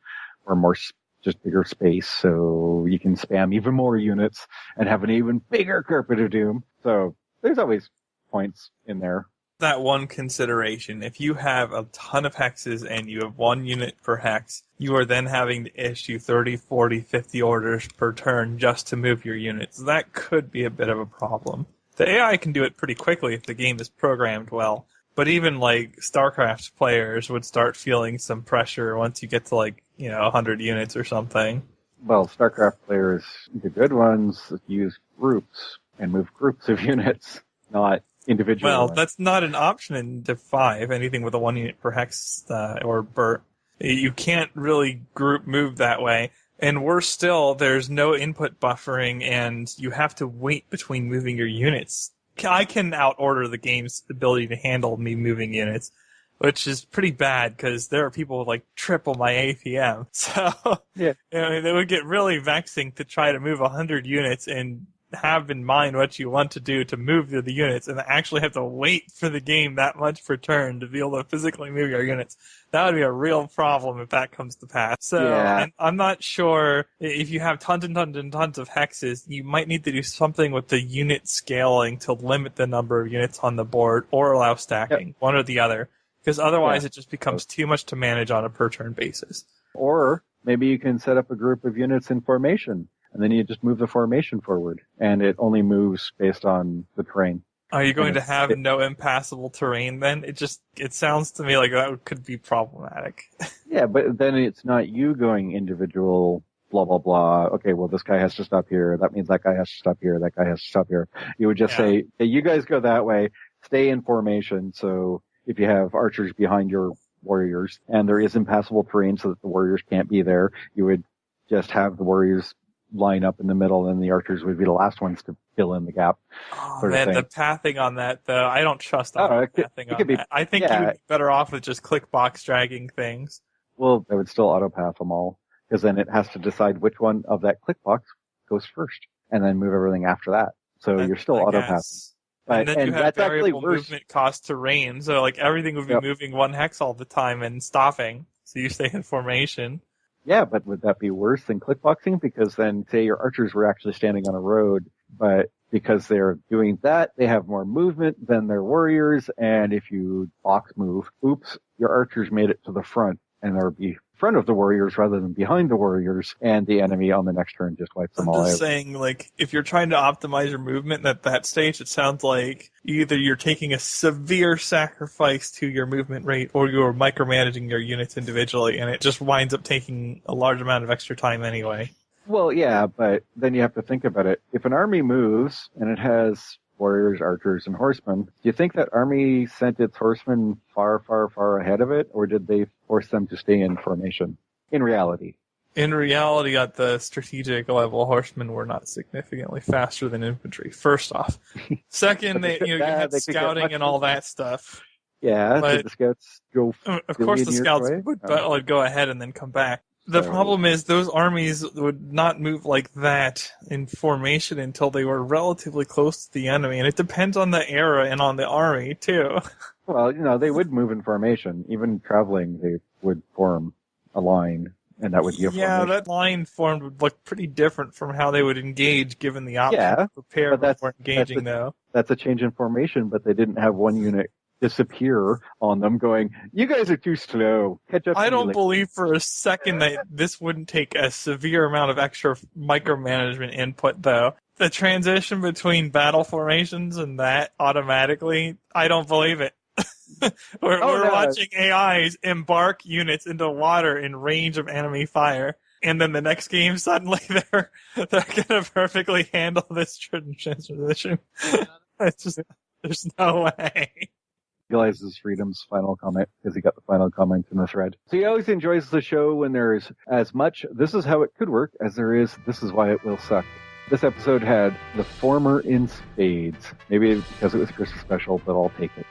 or more just bigger space so you can spam even more units and have an even bigger Carpet of Doom? So there's always points in there. That one consideration, if you have a ton of hexes and you have 1 unit per hex, you are then having to issue 30, 40, 50 orders per turn just to move your units. That could be a bit of a problem. The AI can do it pretty quickly if the game is programmed well, but even StarCraft players would start feeling some pressure once you get to 100 units or something. Well, StarCraft players, the good ones, use groups and move groups of units, not individual. Well, that's not an option in Civ 5. Anything with a 1 unit per hex or BERT. You can't really group move that way. And worse still, there's no input buffering, and you have to wait between moving your units. I can outorder the game's ability to handle me moving units, which is pretty bad because there are people with like triple my APM. So yeah, it would get really vexing to try to move 100 units and have in mind what you want to do to move the units and actually have to wait for the game that much per turn to be able to physically move your units. That would be a real problem if that comes to pass. So I'm not sure if you have tons and tons and tons of hexes, you might need to do something with the unit scaling to limit the number of units on the board or allow stacking, one or the other, because otherwise it just becomes too much to manage on a per turn basis. Or maybe you can set up a group of units in formation. And then you just move the formation forward, and it only moves based on the terrain. Are you going to have no impassable terrain then? It sounds to me like that could be problematic. Yeah, but then it's not you going individual, blah, blah, blah. Okay, well, this guy has to stop here. That means that guy has to stop here. That guy has to stop here. You would just say, hey, you guys go that way. Stay in formation. So if you have archers behind your warriors, and there is impassable terrain so that the warriors can't be there, you would just have the warriors line up in the middle, and the archers would be the last ones to fill in the gap. Oh man, the pathing on that though, I don't trust pathing on that. I think you would be better off with just click box dragging things. Well, I would still auto path them all, because then it has to decide which one of that click box goes first, and then move everything after that. So you're still auto pathing. And then you have variable movement cost terrain, so like everything would be moving one hex all the time and stopping, so you stay in formation. Yeah, but would that be worse than clickboxing? Because then, say your archers were actually standing on a road, but because they're doing that, they have more movement than their warriors, and if you box move, oops, your archers made it to the front, and they'll be in front of the warriors rather than behind the warriors, and the enemy on the next turn just wipes them all out. I'm just saying, like, if you're trying to optimize your movement at that stage, it sounds like either you're taking a severe sacrifice to your movement rate, or you're micromanaging your units individually, and it just winds up taking a large amount of extra time anyway. Well, yeah, but then you have to think about it. If an army moves, and it has warriors, archers, and horsemen, do you think that army sent its horsemen far, far, far ahead of it, or did they force them to stay in formation? In reality. In reality, at the strategic level, horsemen were not significantly faster than infantry, first off. Second, you had scouting and all that stuff. Yeah, did the scouts go... Of course the scouts would go ahead and then come back. The problem is those armies would not move like that in formation until they were relatively close to the enemy, and it depends on the era and on the army, too. Well, they would move in formation. Even traveling, they would form a line, and that would be a formation. Yeah, that line formed would look pretty different from how they would engage, given the option to prepare before engaging, though. That's a change in formation, but they didn't have one unit disappear on them going, you guys are too slow. Catch up. I don't believe for a second that this wouldn't take a severe amount of extra micromanagement input, though. The transition between battle formations and that automatically, I don't believe it. We're watching AIs embark units into water in range of enemy fire. And then the next game, suddenly they're going to perfectly handle this transition. It's just, there's no way. Realizes Freedom's final comment because he got the final comment in the thread. So he always enjoys the show when there's as much "this is how it could work" as there is "this is why it will suck." This episode had the former in spades. Maybe because it was Christmas special, but I'll take it.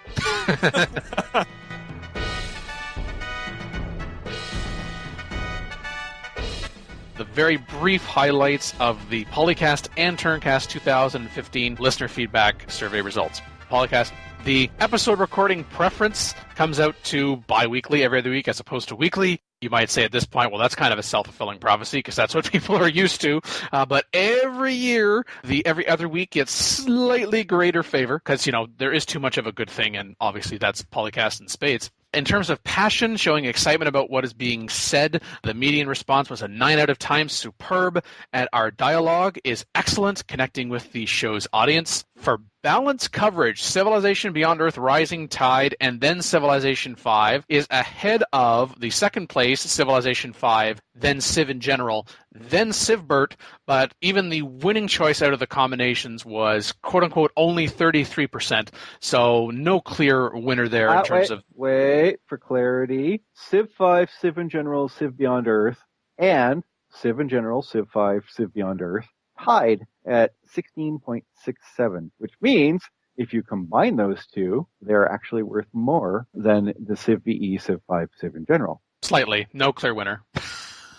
The very brief highlights of the PolyCast and Turncast 2015 listener feedback survey results. PolyCast, the episode recording preference comes out to bi-weekly, every other week, as opposed to weekly. You might say at this point, well, that's kind of a self-fulfilling prophecy because that's what people are used to. But every year, the every other week gets slightly greater favor because, there is too much of a good thing, and obviously that's PolyCast in spades. In terms of passion, showing excitement about what is being said, the median response was a 9 out of 10, superb, and our dialogue is excellent, connecting with the show's audience. For balance coverage, Civilization Beyond Earth Rising Tide and then Civilization 5 is ahead of the second place, Civilization 5, then Civ in general, then Civbert, but even the winning choice out of the combinations was, quote-unquote, only 33%, so no clear winner there in terms of... Wait, for clarity, Civ 5, Civ in general, Civ Beyond Earth, and Civ in general, Civ 5, Civ Beyond Earth, tied at 16.67, which means if you combine those two, they're actually worth more than the Civ VE, Civ 5, Civ in general. Slightly. No clear winner.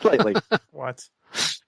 Slightly. What?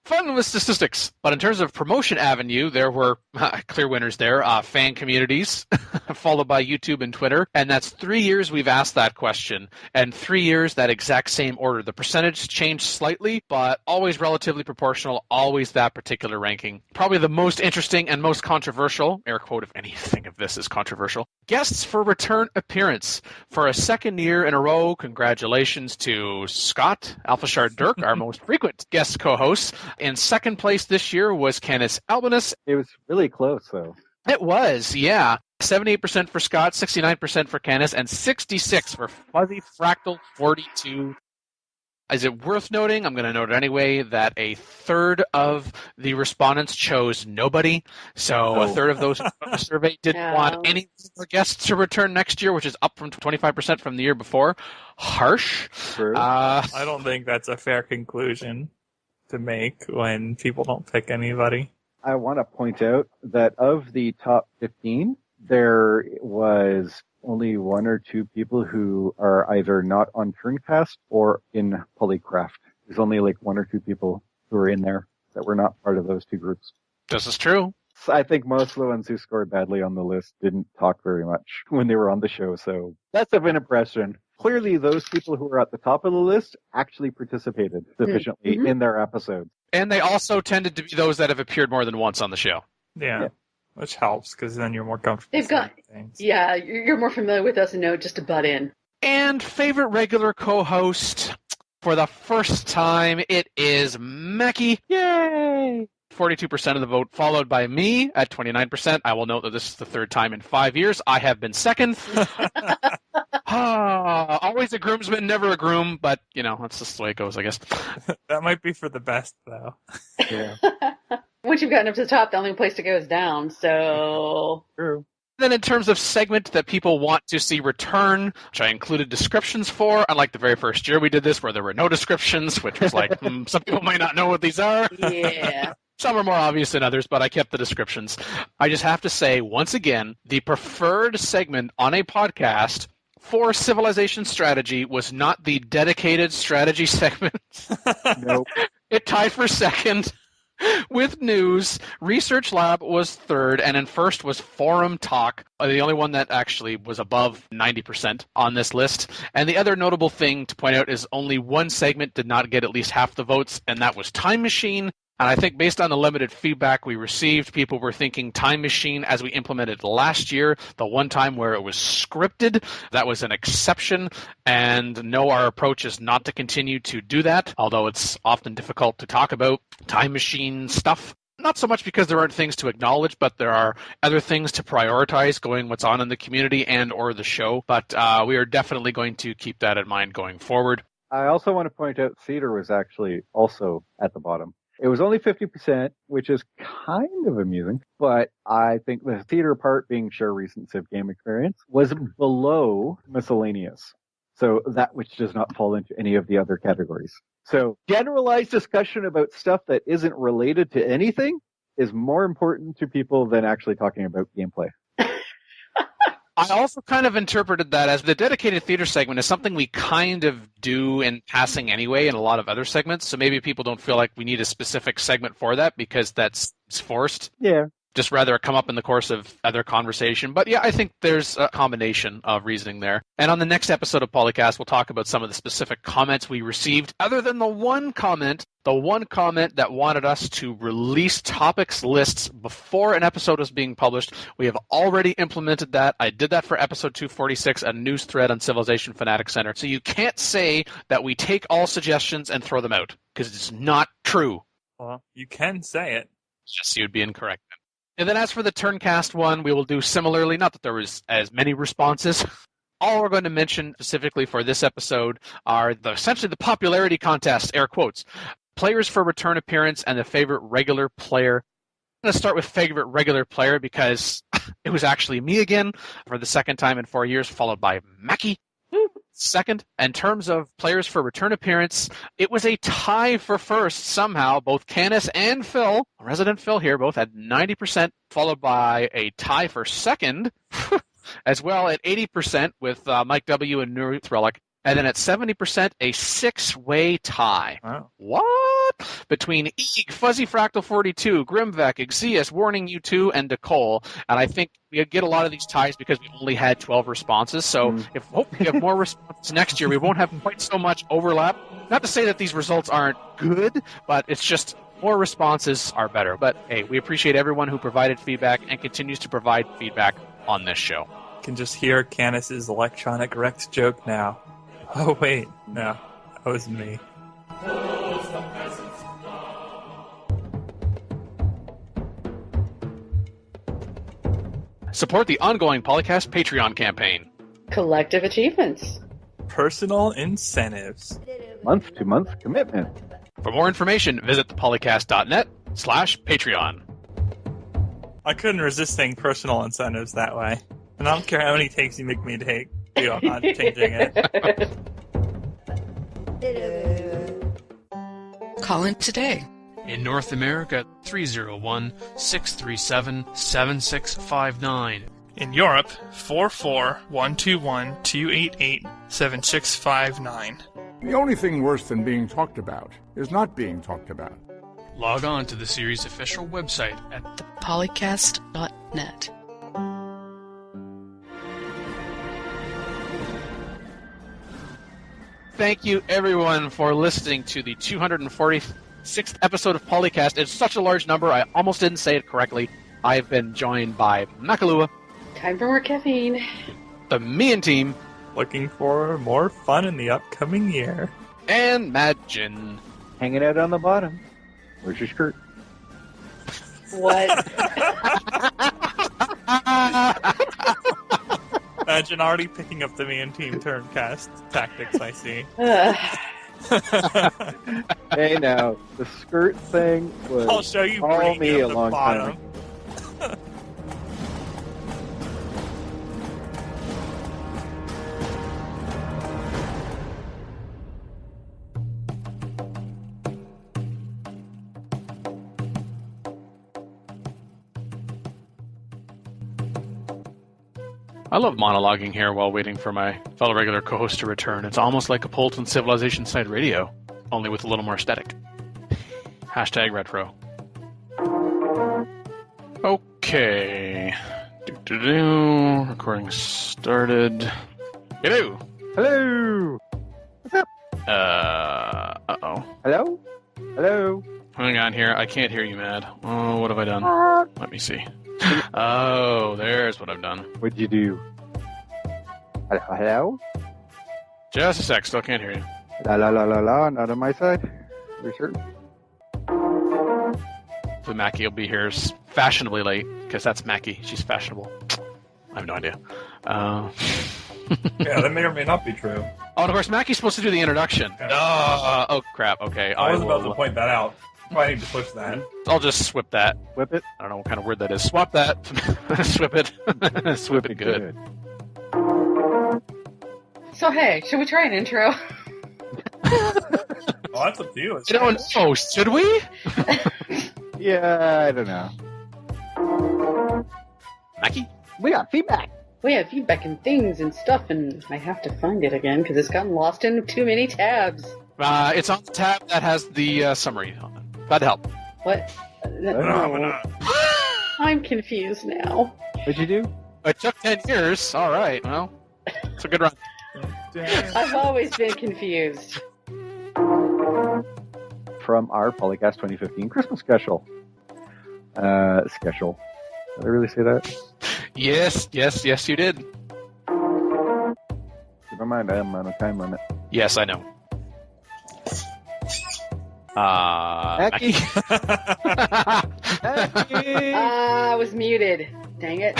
Fun with statistics. But in terms of promotion avenue, there were clear winners there. Fan communities, followed by YouTube and Twitter. And that's 3 years we've asked that question. And 3 years, that exact same order. The percentage changed slightly, but always relatively proportional, always that particular ranking. Probably the most interesting and most controversial, air quote if anything of this is controversial, guests for return appearance. For a second year in a row, congratulations to Scott, Alphashard Dirk, our most frequent guest co-host. In second place this year was Canis Albinus. It was really close, though. It was, yeah. 78% for Scott, 69% for Canis, and 66% for Fuzzy Fractal 42. Is it worth noting, I'm going to note it anyway, that a third of the respondents chose nobody. So a third of those who took the survey didn't want any more guests to return next year, which is up from 25% from the year before. Harsh. True. I don't think that's a fair conclusion to make when people don't pick anybody. I want to point out that of the top 15, there was only one or two people who are either not on Turncast or in Polycraft. There's only like one or two people who are in there that were not part of those two groups. This is true. So I think most of the ones who scored badly on the list didn't talk very much when they were on the show, so that's of an impression. Clearly, those people who were at the top of the list actually participated sufficiently in their episodes. And they also tended to be those that have appeared more than once on the show. Yeah. Which helps, because then you're more comfortable. They've got, yeah, you're more familiar with us and know just to butt in. And favorite regular co-host, for the first time, it is Mackie. Yay! 42% of the vote, followed by me at 29%. I will note that this is the third time in 5 years I have been second. Always a groomsman, never a groom, but, you know, that's just the way it goes, I guess. That might be for the best, though. Yeah. Once you've gotten up to the top, the only place to go is down, so... True. Then in terms of segment that people want to see return, which I included descriptions for, unlike the very first year we did this where there were no descriptions, which was like, some people might not know what these are. Yeah. Some are more obvious than others, but I kept the descriptions. I just have to say, once again, the preferred segment on a podcast for Civilization Strategy was not the dedicated strategy segment. Nope. It tied for second with news. Research Lab was third, and in first was Forum Talk, the only one that actually was above 90% on this list. And the other notable thing to point out is only one segment did not get at least half the votes, and that was Time Machine. And I think based on the limited feedback we received, people were thinking Time Machine as we implemented last year, the one time where it was scripted, that was an exception. And no, our approach is not to continue to do that, although it's often difficult to talk about Time Machine stuff. Not so much because there aren't things to acknowledge, but there are other things to prioritize going what's on in the community and or the show. But we are definitely going to keep that in mind going forward. I also want to point out theater was actually also at the bottom. It was only 50%, which is kind of amusing, but I think the theater part, being share recent Civ game experience, was below miscellaneous. So that which does not fall into any of the other categories. So generalized discussion about stuff that isn't related to anything is more important to people than actually talking about gameplay. I also kind of interpreted that as the dedicated theater segment is something we kind of do in passing anyway in a lot of other segments, so maybe people don't feel like we need a specific segment for that because that's forced. Yeah. Just rather come up in the course of other conversation. But yeah, I think there's a combination of reasoning there. And on the next episode of PolyCast, we'll talk about some of the specific comments we received, other than the one comment that wanted us to release topics lists before an episode was being published. We have already implemented that. I did that for episode 246, a news thread on Civilization Fanatic Center. So you can't say that we take all suggestions and throw them out, because it's not true. Well, you can say it. It's just you'd be incorrect. And then as for the Turncast one, we will do similarly. Not that there was as many responses. All we're going to mention specifically for this episode are essentially the popularity contest, air quotes, players for return appearance, and the favorite regular player. I'm going to start with favorite regular player because it was actually me again for the second time in 4 years, followed by Mackie. Second, in terms of players for return appearance, it was a tie for first somehow. Both Canis and Phil, resident Phil here, both had 90%, followed by a tie for second, as well at 80% with Mike W. and Nuri Threllick. And then at 70%, a six-way tie. Wow. What? Between Eeg, Fuzzy Fractal 42, Grimvek, Exius, Warning U2, and Decole. And I think we get a lot of these ties because we only had 12 responses. So if hopefully we have more responses next year, we won't have quite so much overlap. Not to say that these results aren't good, but it's just more responses are better. But hey, we appreciate everyone who provided feedback and continues to provide feedback on this show. You can just hear Canis's electronic wrecked joke now. Oh, wait. No, that was me. Support the ongoing PolyCast Patreon campaign. Collective achievements. Personal incentives. Month-to-month commitment. For more information, visit thepolycast.net/Patreon. I couldn't resist saying personal incentives that way. And I don't care how many takes you make me take. I'm not changing it. Call in today. In North America, 301-637-7659. In Europe, 44121-288-7659. The only thing worse than being talked about is not being talked about. Log on to the series' official website at thepolycast.net. Thank you, everyone, for listening to the 246th episode of PolyCast. It's such a large number, I almost didn't say it correctly. I've been joined by Makalua. Time for more caffeine. The Mian team. Looking for more fun in the upcoming year. And Madjin. Hanging out on the bottom. Where's your skirt? What? Imagine already picking up the main team turncast tactics, I see. Hey, now, the skirt thing was I'll show you all bringing me it a up the long time bottom. ago. I love monologuing here while waiting for my fellow regular co-host to return. It's almost like a Polton Civilization side radio, only with a little more aesthetic. Hashtag retro. Okay. Recording started. Hello. Hello! What's up? Uh-oh. Hello? Hello? Hang on here. I can't hear you, Mad. Oh, what have I done? Let me see. Oh, there's what I've done. What'd you do? Hello? Just a sec. Still can't hear you. La la la la la, not on my side. Are you sure? So Mackie will be here fashionably late, because that's Mackie. She's fashionable. I have no idea. Yeah, that may or may not be true. Oh, and of course, Mackie's supposed to do the introduction. Oh, crap. Okay. I was about to point that out. I need to push that. I'll just swip that. Whip it? I don't know what kind of word that is. Swap that. Swip it. Swip it good. So, hey, should we try an intro? Well, that's up to you. I don't know. Should we? Yeah, I don't know. Mackie? We got feedback. We have feedback and things and stuff, and I have to find it again because it's gotten lost in too many tabs. It's on the tab that has the summary on it. Glad to help. What? I'm confused now. What'd you do? It took 10 years. All right. Well, it's a good run. I've always been confused. From our PolyCast 2015 Christmas special. Special. Did I really say that? Yes, you did. Keep in mind, I am on a time limit. Yes, I know. Mackie. I was muted. Dang it.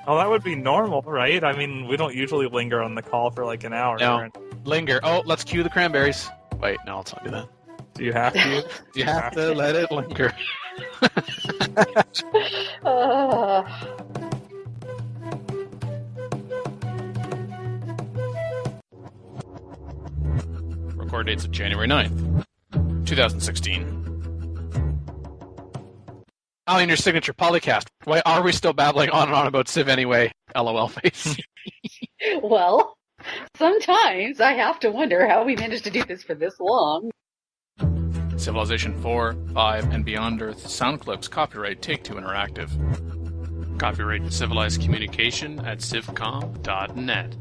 Oh, that would be normal, right? I mean, we don't usually linger on the call for like an hour. No. Linger. Oh, let's cue the cranberries. Wait, no, let's not do that. Do you have to? You have to let it linger. Record dates of January 9th, 2016. Oh, in your signature PolyCast. Why are we still babbling on and on about Civ anyway? LOL face. Well, sometimes I have to wonder how we managed to do this for this long. Civilization 4, 5, and Beyond Earth sound clips copyright Take-Two Interactive. Copyright Civilized Communication at civcom.net.